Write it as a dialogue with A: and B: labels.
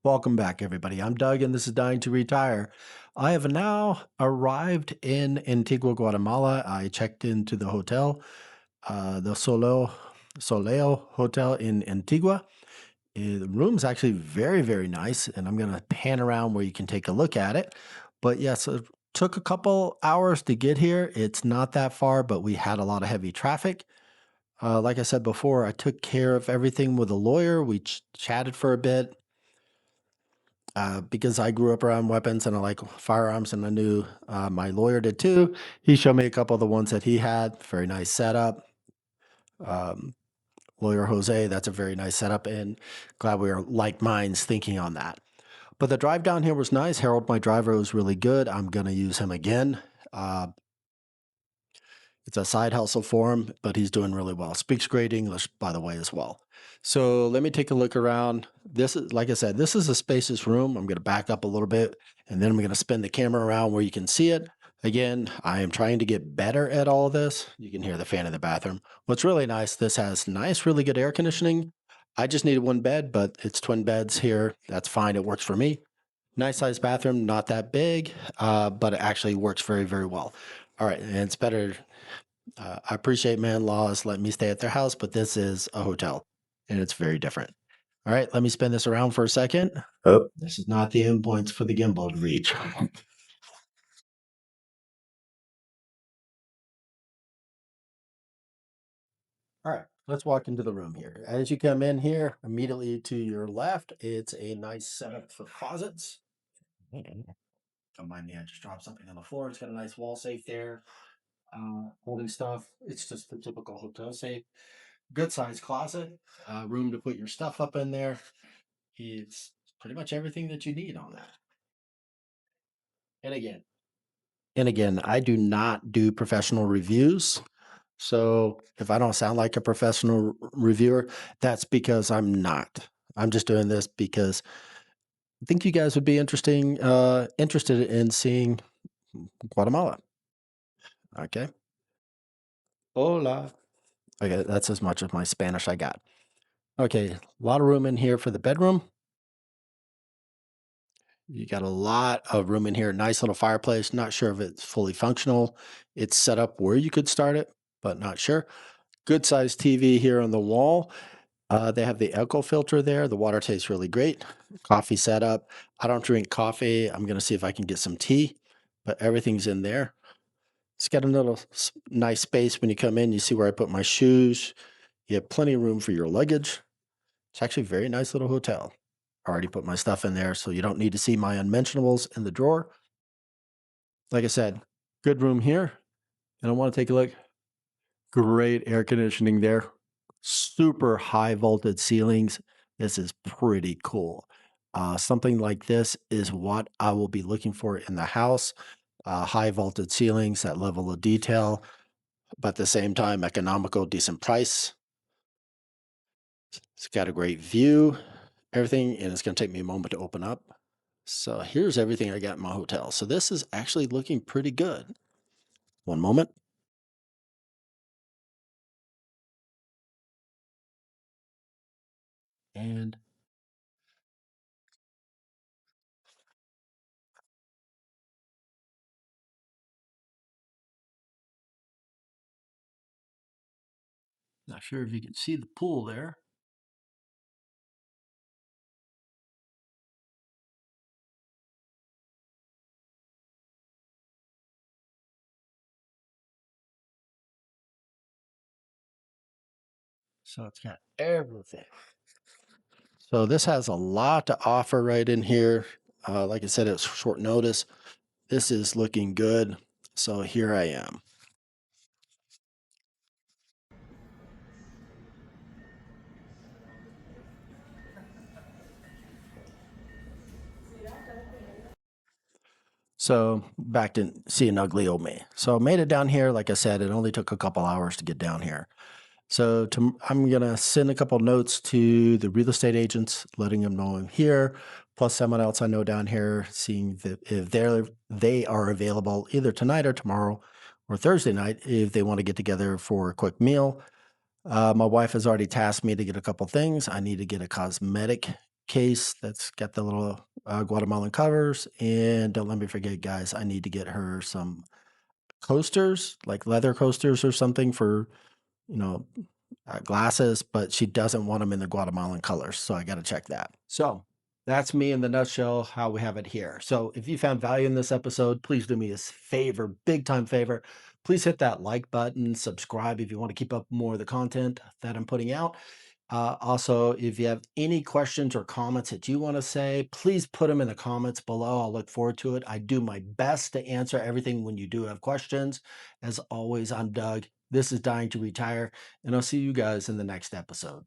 A: Welcome back, everybody. I'm Doug, and this is Dying to Retire. I have now arrived in Antigua, Guatemala. I checked into the hotel, the Soleil Hotel in Antigua. The room's actually very, very nice, and I'm going to pan around where you can take a look at it. But yes, it took a couple hours to get here. It's not that far, but we had a lot of heavy traffic. Like I said before, I took care of everything with a lawyer. We chatted for a bit because I grew up around weapons and I like firearms, and I knew my lawyer did too. He showed me a couple of the ones that he had. Very nice setup. Um, Lawyer Jose, that's a very nice setup, and glad we are like minds thinking on that. But the drive down here was nice. Harold, my driver, was really good. I'm going to use him again. Uh, it's a side hustle for him, but he's doing really well. Speaks great English, by the way, as well. So let me take a look around. This is, like I said, this is a spacious room. I'm going to back up a little bit, and then I'm going to spin the camera around where you can see it. Again, I am trying to get better at all this. You can hear the fan in the bathroom. What's really nice, this has nice, really good air conditioning. I just needed one bed, but it's twin beds here. That's fine. It works for me. Nice sized bathroom, not that big, but it actually works very, very well. All right, and it's better. I appreciate man-in-laws letting me stay at their house, but this is a hotel and it's very different. All right, let me spin this around for a second. Oh, this is not the endpoints for the gimbal to reach. All right, let's walk into the room here. As you come in here, immediately to your left, it's a nice setup for closets. Don't mind me, I just dropped something on the floor. It's got a nice wall safe there, holding stuff. It's just the typical hotel safe. Good sized closet, room to put your stuff up in there. It's pretty much everything that you need on that. And again, I do not do professional reviews. So if I don't sound like a professional reviewer, that's because I'm not. I'm just doing this because I think you guys would be interested in seeing Guatemala. Okay. Hola. Okay, that's as much of my Spanish I got. Okay, a lot of room in here for the bedroom. You got a lot of room in here. Nice little fireplace. Not sure if it's fully functional. It's set up where you could start it, but not sure. Good sized TV here on the wall. They have the echo filter there. The water tastes really great. Coffee setup. I don't drink coffee. I'm going to see if I can get some tea, but everything's in there. It's got a little nice space when you come in. You see where I put my shoes. You have plenty of room for your luggage. It's actually a very nice little hotel. I already put my stuff in there, so you don't need to see my unmentionables in the drawer. Like I said, good room here. And I want to take a look. Great air conditioning there. Super high voltage ceilings. This is pretty cool. Something like this is what I will be looking for in the house. High voltage ceilings, that level of detail, but at the same time, economical, decent price. It's got a great view, everything, and it's going to take me a moment to open up. So here's everything I got in my hotel. So this is actually looking pretty good. One moment. And not sure if you can see the pool there. So it's got everything. So this has a lot to offer right in here. Like I said, it's short notice. This is looking good. So here I am. So back to seeing ugly old me. So I made it down here. Like I said, it only took a couple hours to get down here. So I'm gonna send a couple notes to the real estate agents, letting them know I'm here, plus someone else I know down here, seeing if they are available either tonight or tomorrow or Thursday night if they want to get together for a quick meal. My wife has already tasked me to get a couple things. I need to get a cosmetic case that's got the little Guatemalan covers. And don't let me forget, guys, I need to get her some coasters, like leather coasters or something for, you know, glasses, but she doesn't want them in the Guatemalan colors. So I got to check that. So that's me in the nutshell, how we have it here. So if you found value in this episode, please do me a favor, big time favor. Please hit that like button, subscribe if you want to keep up more of the content that I'm putting out. Also, if you have any questions or comments that you want to say, please put them in the comments below. I'll look forward to it. I do my best to answer everything when you do have questions. As always, I'm Doug. This is Dying to Retire, and I'll see you guys in the next episode.